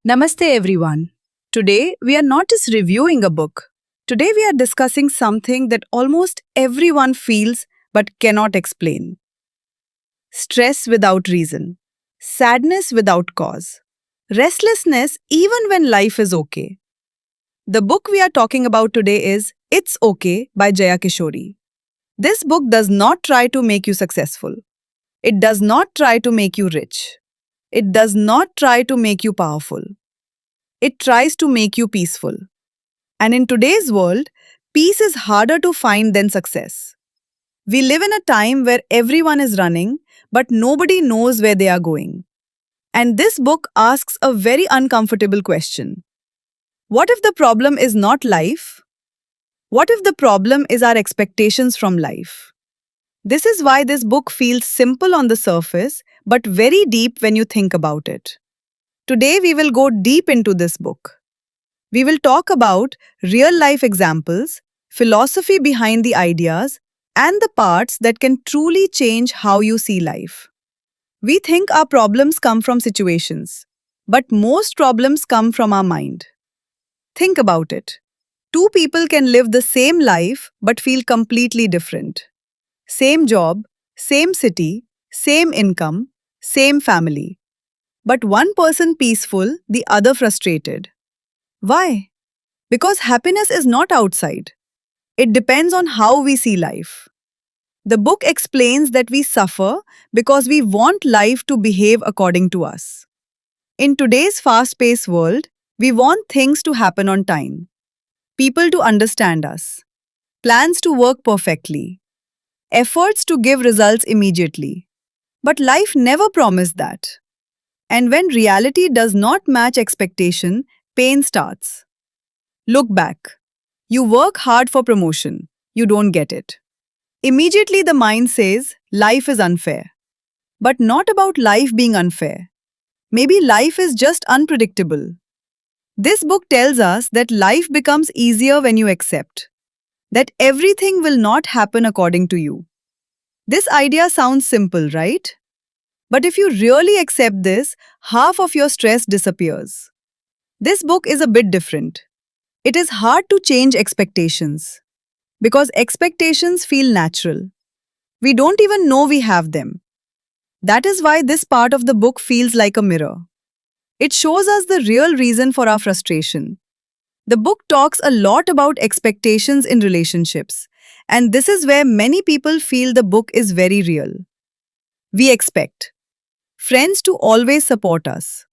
Namaste everyone. Today we are not just reviewing a book. Today we are discussing something that almost everyone feels but cannot explain. Stress without reason, sadness without cause, restlessness even when life is okay. The book we are talking about today is It's Okay by Jaya Kishori. This book does not try to make you successful. It does not try to make you rich. It does not try to make you powerful. It tries to make you peaceful. And in today's world, peace is harder to find than success. We live in a time where everyone is running, but nobody knows where they are going. And this book asks a very uncomfortable question. What if the problem is not life? What if the problem is our expectations from life? This is why this book feels simple on the surface, but very deep when you think about it. Today, we will go deep into this book. We will talk about real life examples, philosophy behind the ideas, and the parts that can truly change how you see life. We think our problems come from situations, but most problems come from our mind. Think about it. Two people can live the same life but feel completely different. Same job, same city, same income, same family. But one person peaceful, the other frustrated. Why? Because happiness is not outside. It depends on how we see life. The book explains that we suffer because we want life to behave according to us. In today's fast paced world, we want things to happen on time, people to understand us, plans to work perfectly, efforts to give results immediately. But life never promised that. And when reality does not match expectation, pain starts. Look back. You work hard for promotion. You don't get it. Immediately the mind says, life is unfair. But not about life being unfair. Maybe life is just unpredictable. This book tells us that life becomes easier when you accept that everything will not happen according to you. This idea sounds simple, right? But if you really accept this, half of your stress disappears. This book is a bit different. It is hard to change expectations because expectations feel natural. We don't even know we have them. That is why this part of the book feels like a mirror. It shows us the real reason for our frustration. The book talks a lot about expectations in relationships, and this is where many people feel the book is very real. We expect friends to always support us,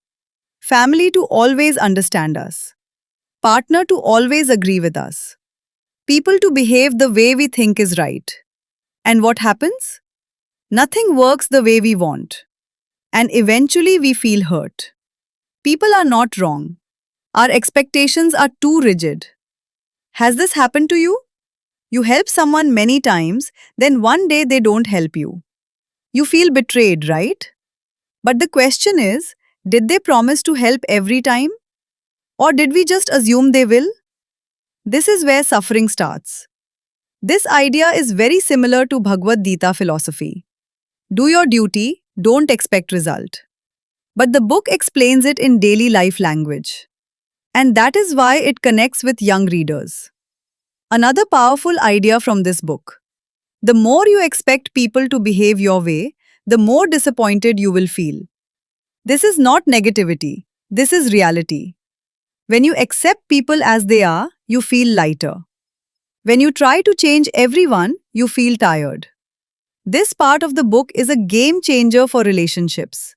family to always understand us, partner to always agree with us, people to behave the way we think is right. And what happens? Nothing works the way we want. And eventually we feel hurt. People are not wrong. Our expectations are too rigid. Has this happened to you? You help someone many times, then one day they don't help you. You feel betrayed, right? But the question is, did they promise to help every time? Or did we just assume they will? This is where suffering starts. This idea is very similar to Bhagavad Gita philosophy. Do your duty, don't expect result. But the book explains it in daily life language. And that is why it connects with young readers. Another powerful idea from this book. The more you expect people to behave your way, the more disappointed you will feel. This is not negativity. This is reality. When you accept people as they are, you feel lighter. When you try to change everyone, you feel tired. This part of the book is a game changer for relationships.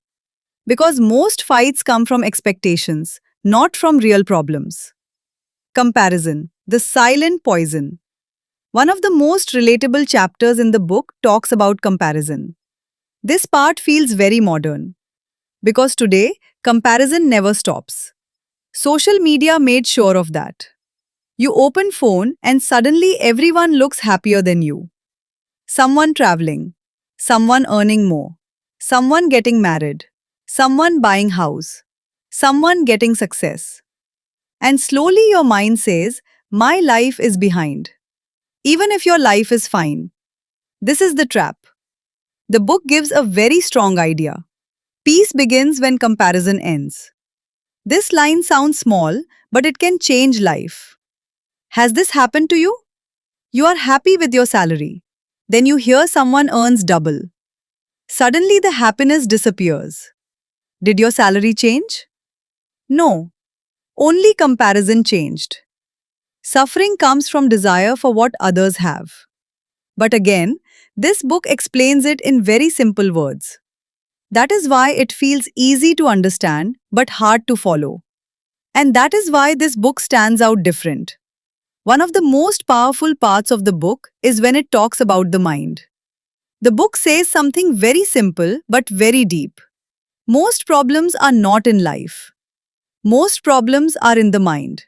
Because most fights come from expectations, not from real problems. Comparison, the silent poison. One of the most relatable chapters in the book talks about comparison. This part feels very modern. Because today, comparison never stops. Social media made sure of that. You open phone and suddenly everyone looks happier than you. Someone traveling, someone earning more, someone getting married, someone buying house, someone getting success. And slowly your mind says, my life is behind. Even if your life is fine. This is the trap. The book gives a very strong idea. Peace begins when comparison ends. This line sounds small, but it can change life. Has this happened to you? You are happy with your salary. Then you hear someone earns double. Suddenly the happiness disappears. Did your salary change? No, only comparison changed. Suffering comes from desire for what others have. But again, this book explains it in very simple words. That is why it feels easy to understand but hard to follow. And that is why this book stands out different. One of the most powerful parts of the book is when it talks about the mind. The book says something very simple but very deep. Most problems are not in life. Most problems are in the mind.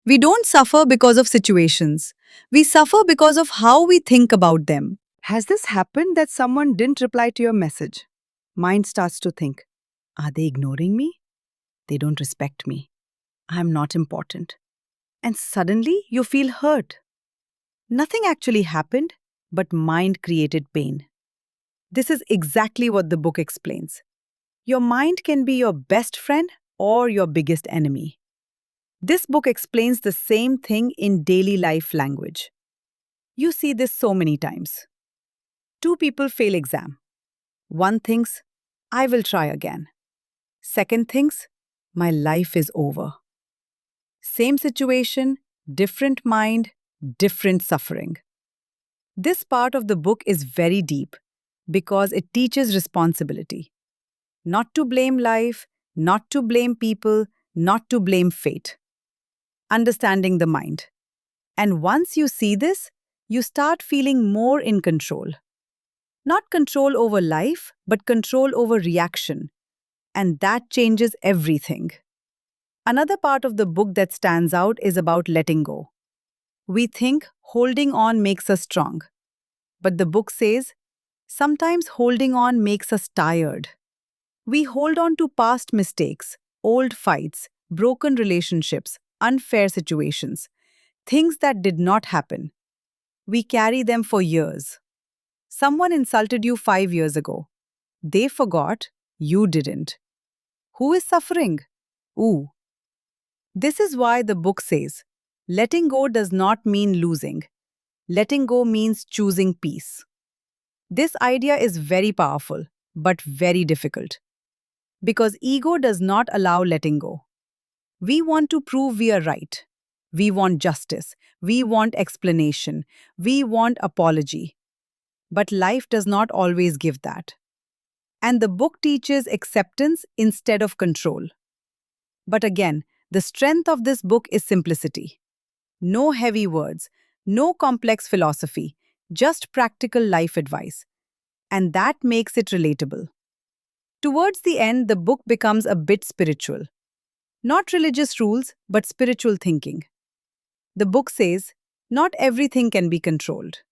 We don't suffer because of situations. We suffer because of how we think about them. Has this happened that someone didn't reply to your message? Mind starts to think, are they ignoring me? They don't respect me. I'm not important. And suddenly you feel hurt. Nothing actually happened, but mind created pain. This is exactly what the book explains. Your mind can be your best friend or your biggest enemy. This book explains the same thing in daily life language. You see this so many times. Two people fail exam. One thinks, I will try again. Second thinks, my life is over. Same situation, different mind, different suffering. This part of the book is very deep because it teaches responsibility. Not to blame life, not to blame people, not to blame fate. Understanding the mind. And once you see this, you start feeling more in control. Not control over life, but control over reaction. And that changes everything. Another part of the book that stands out is about letting go. We think holding on makes us strong. But the book says, sometimes holding on makes us tired. We hold on to past mistakes, old fights, broken relationships, unfair situations, things that did not happen. We carry them for years. Someone insulted you 5 years ago. They forgot, you didn't. Who is suffering? Ooh. This is why the book says, letting go does not mean losing. Letting go means choosing peace. This idea is very powerful, but very difficult. Because ego does not allow letting go. We want to prove we are right. We want justice. We want explanation. We want apology. But life does not always give that. And the book teaches acceptance instead of control. But again, the strength of this book is simplicity. No heavy words, no complex philosophy, just practical life advice. And that makes it relatable. Towards the end, the book becomes a bit spiritual. Not religious rules, but spiritual thinking. The book says, not everything can be controlled.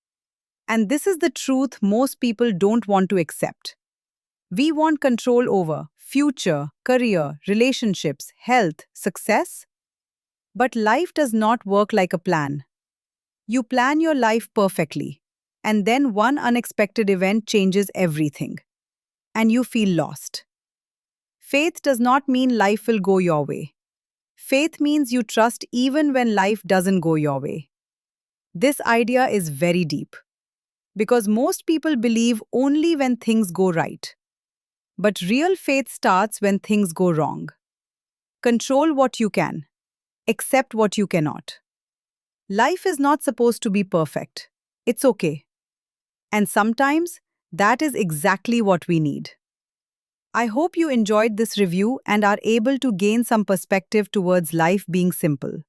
And this is the truth most people don't want to accept. We want control over future, career, relationships, health, success. But life does not work like a plan. You plan your life perfectly, and then one unexpected event changes everything, and you feel lost. Faith does not mean life will go your way. Faith means you trust even when life doesn't go your way. This idea is very deep because most people believe only when things go right. But real faith starts when things go wrong. Control what you can, accept what you cannot. Life is not supposed to be perfect. It's okay. And sometimes that is exactly what we need. I hope you enjoyed this review and are able to gain some perspective towards life being simple.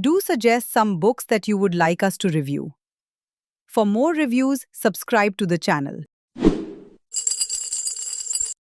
Do suggest some books that you would like us to review. For more reviews, subscribe to the channel.